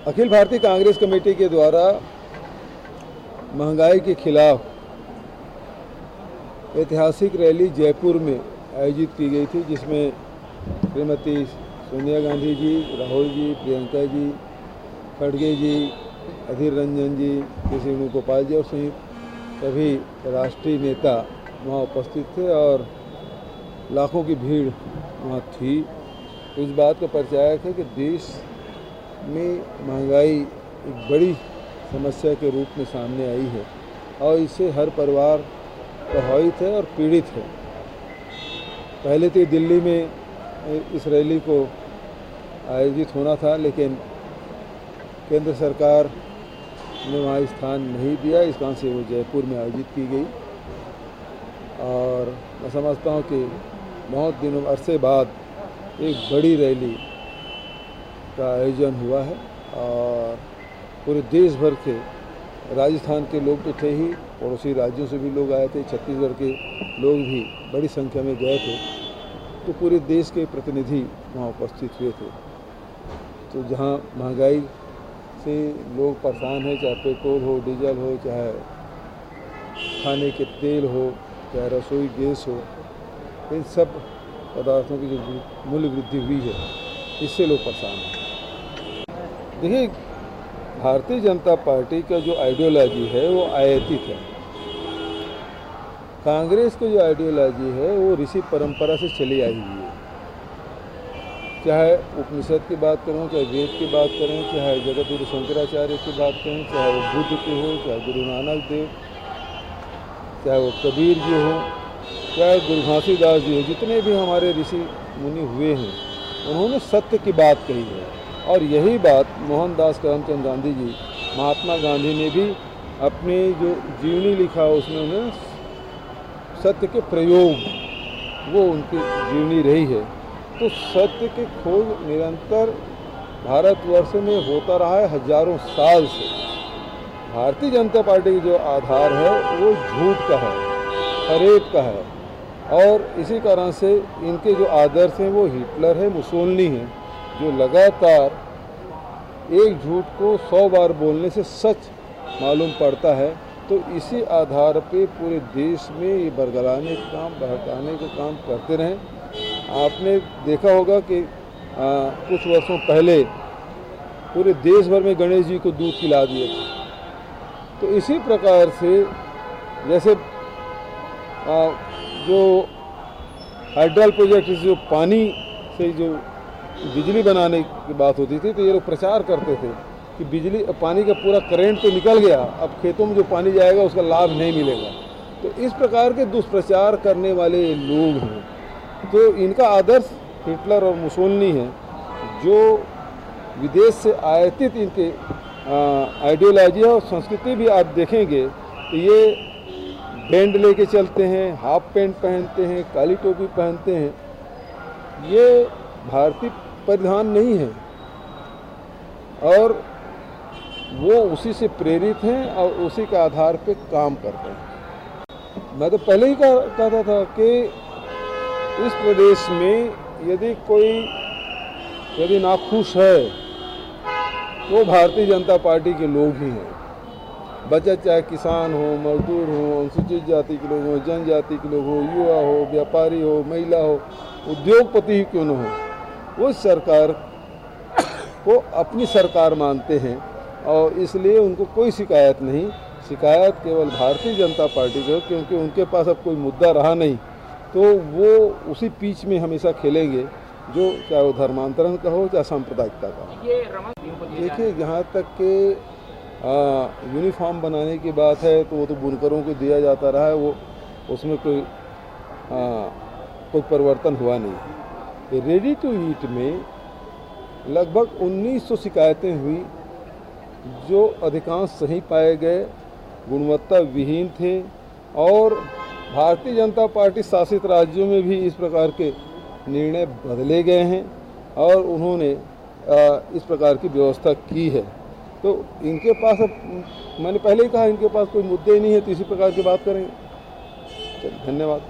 Akhil Bharatiya Congress committee के द्वारा महंगाई के खिलाफ ऐतिहासिक रैली जयपुर में आयोजित की गई थी, जिसमें श्रीमती सोनिया गांधी जी, राहुल जी, प्रियंका जी, खड़गे जी, अधीर रंजन जी, के वेणुगोपाल जी और सहित सभी राष्ट्रीय नेता वहाँ उपस्थित थे और लाखों की भीड़ वहाँ थी। इस बात का परिचायक है कि देश में महंगाई एक बड़ी समस्या के रूप में सामने आई है और इससे हर परिवार प्रभावित है और पीड़ित है। पहले तो दिल्ली में इस रैली को आयोजित होना था, लेकिन केंद्र सरकार ने वहाँ स्थान नहीं दिया, इस कारण से वो जयपुर में आयोजित की गई। और मैं समझता हूँ कि बहुत दिनों अरसे बाद एक बड़ी रैली का आयोजन हुआ है और पूरे देश भर के राजस्थान के लोग तो थे ही, पड़ोसी राज्यों से भी लोग आए थे, छत्तीसगढ़ के लोग भी बड़ी संख्या में गए थे, तो पूरे देश के प्रतिनिधि वहाँ उपस्थित हुए थे। तो जहाँ महंगाई से लोग परेशान हैं, चाहे पेट्रोल हो, डीजल हो, चाहे खाने के तेल हो, चाहे रसोई गैस हो, इन सब पदार्थों की जो मूल्य वृद्धि हुई है, इससे लोग परेशान हैं। देखिए, भारतीय जनता पार्टी का जो आइडियोलॉजी है वो आयातित है। कांग्रेस की जो आइडियोलॉजी है वो ऋषि परंपरा से चली आई हुई है। चाहे उपनिषद की बात करें, चाहे वेद की बात करें, चाहे जगत गुरु शंकराचार्य की बात करें, चाहे वो बुद्ध के हो, चाहे गुरु नानक देव, चाहे वो कबीर जी हो, चाहे गुरु घासीदास जी हो, जितने भी हमारे ऋषि मुनि हुए हैं, उन्होंने सत्य की बात कही है। और यही बात मोहनदास करमचंद गांधी जी, महात्मा गांधी ने भी अपने जो जीवनी लिखा उसमें उन्हें सत्य के प्रयोग वो उनकी जीवनी रही है। तो सत्य की खोज निरंतर भारतवर्ष में होता रहा है हजारों साल से। भारतीय जनता पार्टी की जो आधार है वो झूठ का है, फरेब का है, और इसी कारण से इनके जो आदर्श हैं वो हिटलर है, मुसोलिनी है, जो लगातार एक झूठ को 100 बार बोलने से सच मालूम पड़ता है। तो इसी आधार पे पूरे देश में ये बरगलाने का काम, बहकाने का काम करते रहें। आपने देखा होगा कि कुछ वर्षों पहले पूरे देश भर में गणेश जी को दूध पिला दिए थे। तो इसी प्रकार से जैसे जो हाइड्रल प्रोजेक्ट, जो पानी से जो बिजली बनाने की बात होती थी, तो ये लोग प्रचार करते थे कि बिजली, पानी का पूरा करंट तो निकल गया, अब खेतों में जो पानी जाएगा उसका लाभ नहीं मिलेगा। तो इस प्रकार के दुष्प्रचार करने वाले लोग हैं। तो इनका आदर्श हिटलर और मुसोलिनी है, जो विदेश से आयातित इनके आइडियोलॉजी और संस्कृति भी आप देखेंगे तो ये बैंड लेके चलते हैं, हाफ पैंट पहनते हैं, काली टोपी पहनते हैं। ये भारतीय परिधान नहीं है और वो उसी से प्रेरित हैं और उसी के आधार पे काम करते हैं। मैं तो पहले ही कहता था कि इस प्रदेश में यदि नाखुश है तो भारतीय जनता पार्टी के लोग ही हैं। बचा चाहे किसान हो, मजदूर हो, अनुसूचित जाति के लोग हो, जनजाति के लोग हो, युवा हो, व्यापारी हो, महिला हो, उद्योगपति ही क्यों न हो, वो सरकार को अपनी सरकार मानते हैं और इसलिए उनको कोई शिकायत नहीं। शिकायत केवल भारतीय जनता पार्टी को, क्योंकि उनके पास अब कोई मुद्दा रहा नहीं, तो वो उसी बीच में हमेशा खेलेंगे, जो चाहे वो धर्मांतरण का हो, चाहे सांप्रदायिकता का हो। देखिए, जहाँ तक कि यूनिफॉर्म बनाने की बात है तो वो तो बुनकरों को दिया जाता रहा है, वो उसमें कोई परिवर्तन हुआ नहीं। रेडी टू ईट में लगभग 1900 शिकायतें हुई, जो अधिकांश सही पाए गए, गुणवत्ता विहीन थे। और भारतीय जनता पार्टी शासित राज्यों में भी इस प्रकार के निर्णय बदले गए हैं और उन्होंने इस प्रकार की व्यवस्था की है। तो इनके पास, अब मैंने पहले ही कहा, इनके पास कोई मुद्दे नहीं है, तो इसी प्रकार की बात करेंगे। धन्यवाद।